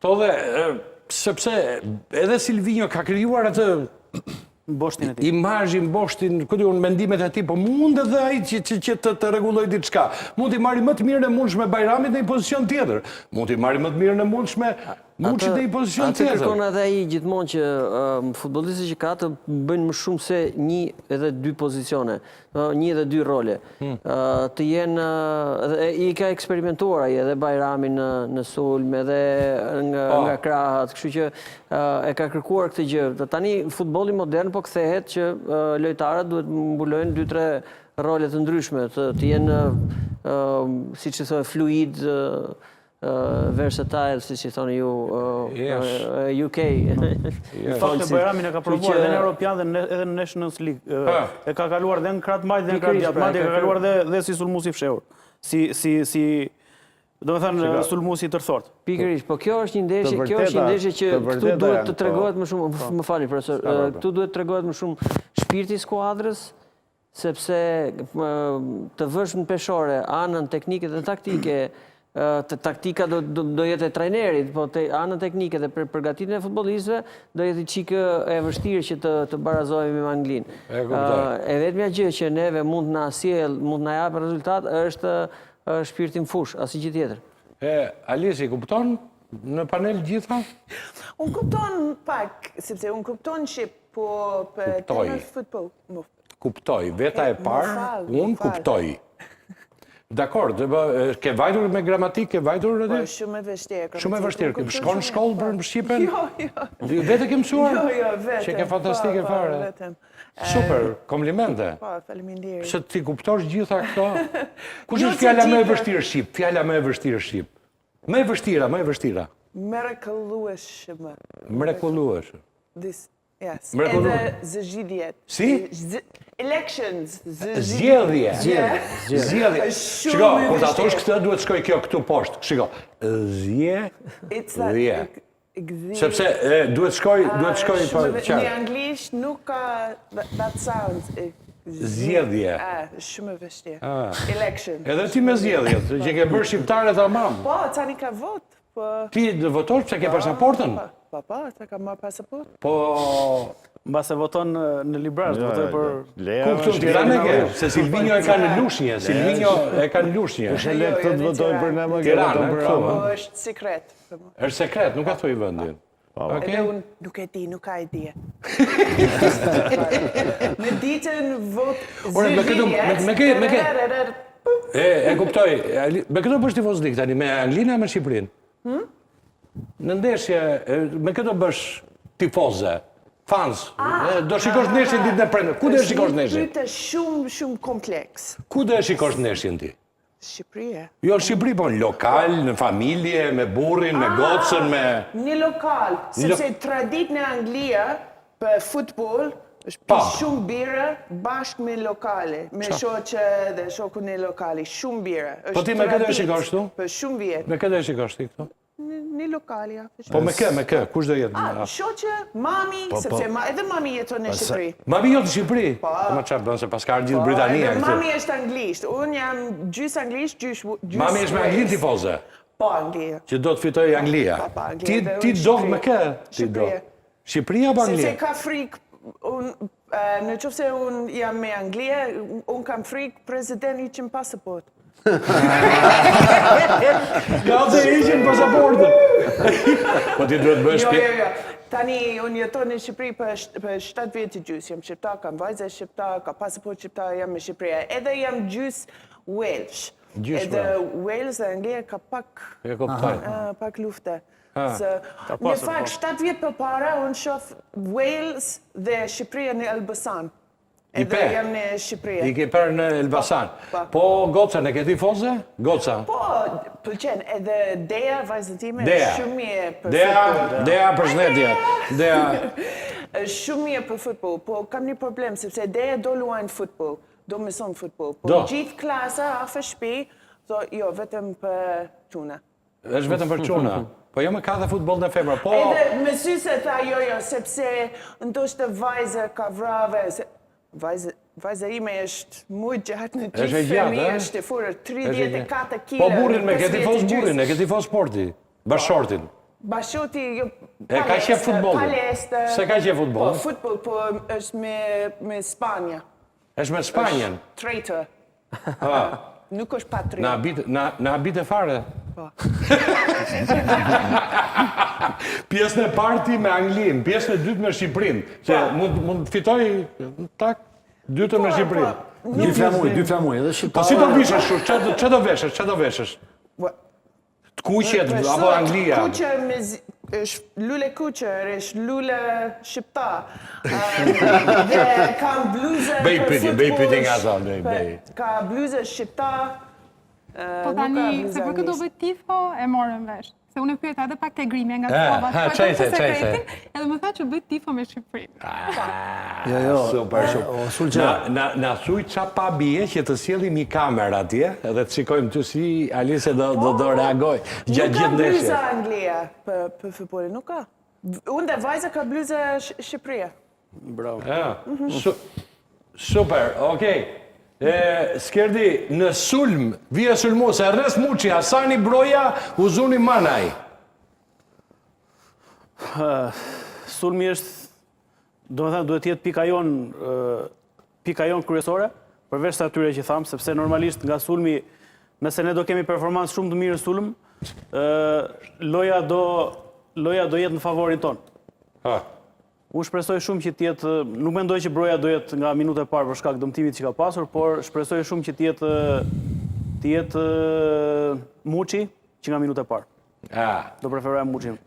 To dhe, sepse edhe Silvinho ka krijuar atë Boshtin e tij. imazhin, boshtin, ku diun mendimet e tij, po mund edhe ai që të rregulloj diçka. Mund t'i marrë më të mirën e mundshme Bajramit në një pozicion tjetër. Mund t'i marrë më të mirën e mundshme Muçi në një pozicion tjetër. Atë kërkon edhe ai gjithmonë që futbollistët që ka të bëjnë më shumë se një edhe dy pozicione, një edhe dy role. Të jenë i ka eksperimentuar ai edhe Bajrami në sulm, edhe nga krahat, kështu që e ka kërkuar këtë gjë. Tani futbolli modern po kthehet që lojtarët duhet mbulojnë 2-3 role të ndryshme, të jenë siç e thonë fluid, versatile, si që thonë ju, UK. Në fakt e Bajramin e ka provuar edhe në Europian dhe edhe në Nations League. E ka kaluar dhe në kratë majtë dhe në kratë gjatë majtë, e ka kaluar dhe si sulmuesi i fshehur. Si do me thënë sulmuesi i tërthort. Pikërisht, po kjo është një ndeshje që këtu duhet të tregohet më shumë, më falni profesor, këtu duhet të tregohet më shumë shpirti i skuadrës, sepse të vësh në peshore anën teknike dhe taktike, taktika do jetë e trajnerit, po anën teknike dhe përgatitjen e futbollistëve do jetë çikë e vështirë që të barazohemi me Anglinë. E vetmja gjë që neve mund na sjell, mund na jap rezultat është shpirti në fush, asnjë gjë tjetër. Alisi, kupton në panel gjitha? Unë kupton pak, sepse unë kupton që po për temë futboll. Kuptoj, veta e parë, unë kuptoj. Dakor, ke vajtur me gramatik, ke vajtur edhe? Po, shumë e vështirë. Shumë e vështirë. Shkon në shkollë për Shqipen? Jo. Vete ke mësuar? Jo, vete. Që ke fantastike fare. Vetëm. Super, komplimente. Po, faleminderit. Se ti kuptosh gjitha këto? Kush është fjala më e vështirë shqip? Fjala më e vështirë shqip. Më e vështira, më e vështira. Mrekullueshme. Mrekullueshme. Yes. Mrekullueshme. Edhe zgjidhjet. Si? Elections. Zgjedhje. Zgjedhje. Shiko, kur ta thosh këtë duhet shkoj kjo këtu poshtë. Shiko. Zgjedhje. Sepse duhet shkoj pa qartë. Në anglisht nuk ka that sound. Zgjedhje. Shumë e vështirë. Elections. Edhe ti me zgjedhjet, që ke bërë shqiptare tamam. Po, tani ka vot. Ti do votosh pse ke pasaportën? Po, ta ka marrë pasaport. Po, mbase voton në Librazh, votoj për ku këtu në Tiranë ke? Se Silvinho e ka në Lushnjë, Silvinho e ka në Lushnjë. Është lehtë të votoj për ne më Tiranë, Po, është sekret. Është sekret, nuk ka thoj vendin. Edhe unë nuk e di, nuk ka ide. Në ditën vot zgjidhjet. E kuptoj. Me këto bësh tifozlik tani, me Anglinë e me Shqipërinë? Në ndeshje, me këto bësh tifoze, fans, do shikosh ndeshjen ditën e premte. Ku do e shikosh ndeshjen? Është shumë kompleks. Ku do e shikosh ndeshjen ti? Shqipëria. Jo, në Shqipëri, po në lokal, në familje, me burrin, me gocën, me... Në lokal, sepse tradit në Anglia për futbol është pi shumë bire bashkë me lokale, me shoqe dhe shokun e lokali, shumë bire. Po ti me këtë e shikosh tu? Për shumë vjetë. Me këtë e shikosh ti këtu? Në lokali, ja. Po me kë, kush do jetë? Shoqe, mami, sepse edhe mami jeton në Shqipëri. Mami jotë në Shqipëri? Po. Ma qarë bënë se pas ka gjithë Britania. Mami është anglisht, unë jam gjys anglisht, gjys Mami është me Anglinë tifoze? Po, Anglia. Që do të fitoj Anglia? Ti do me kë? Shqipëria apo Anglia? Sepse ka frikë, në qoftë se unë jam me Anglia, unë kam frikë president i qënë pasaport. Ka dhe iqen pasaportën. Po ti duhet bësh Jo. Tani, unë jeton në Shqipëri për 7 vjetë gjys. Jam shqiptar, kam vajza shqiptar, ka pasaport shqiptar, jam me Shqipëria. Edhe jam gjys Welsh. Edhe Wales dhe Anglia ka pak lufte. Në fakt, 7 vjetë për para, unë shof Wales dhe Shqipëria në Elbasan. Edhe jam në Shqipëria. I ke për në Elbasan. Po goca në ke tifoze? Goca? Po, pëlqen. Edhe Deja, vajzën time, shumë mirë për futbol. Deja, përshëndetje. Deja. Shumë mirë për futbol, po kam një problem, sepse Deja do luajnë futbol, do mëson futbol. Po gjithë klasa, afër shtëpi, jo, vetëm për çuna. Është vetëm për çuna? Po jo me ka dhe futbol në femër, po... Edhe mësyse tha jo, sepse ndoshta vajza ka vrave, vajza ime është mujtë gjatë në gjithë femi, është e furër 34 kg. Po burrin me, ke tifos burrin, e ke tifos sporti, bashortin. Bashoti, jo, E ka qef futbolin? palestër. Se ka qef futbolin? Po, futbol, po është me Spanja. Është me Spanjen? Traitor. Ha. Nuk është patriot. Na habite fare? Po. Pjesën e parë me Anglinë, pjesën e dytë me Shqipërinë. Që mund fitoj tak, dytën me Shqipërinë. Dy flamuj, edhe Po shqiptarë. si do vishësh, që do veshësh, që do veshësh? Të kuqet, apo Anglia? Kuqe është lule kuqër, është lule shqiptar. Dhe kam bluze Bëj për pyetje, futboll, bëj pyetje nga zonë, bëj. Ka bluze shqiptar. Po tani, se për këtë do bëjt tifo, e morën vesh. Se unë e pyet edhe pak të grimje nga të provat. qajse. Edhe më tha që bëjt tifo me Shqipërinë. Jo, Super, o Sulqe. Na thuj qa pa bie që të sjellim një kamerë atje, edhe të shikojmë ty si Alise do reagoj gjatë gjithë Nuk ka bluza ndeshjes. Anglia për futbolin, nuk ka. Unë dhe vajza ka bluza Shqipëria. Bravo. Super, okej. Skerdi, në sulm, vje sulmu, se rres muqi, Hasani Broja, Uzuni Manaj. Sulmi është, do më thënë, duhet jetë pika jon kryesore, përveç të atyre që thamë, sepse normalisht nga sulmi, nëse ne do kemi performansë shumë të mirë në sulm, loja do jetë në favorin tonë. Unë shpresoj shumë që t'jetë, nuk mendoj që Broja do jetë nga minutë e parë për shkak dëmtimit që ka pasur, por shpresoj shumë që t'jetë Muçi që nga minutë e parë. Do preferoja Muçin.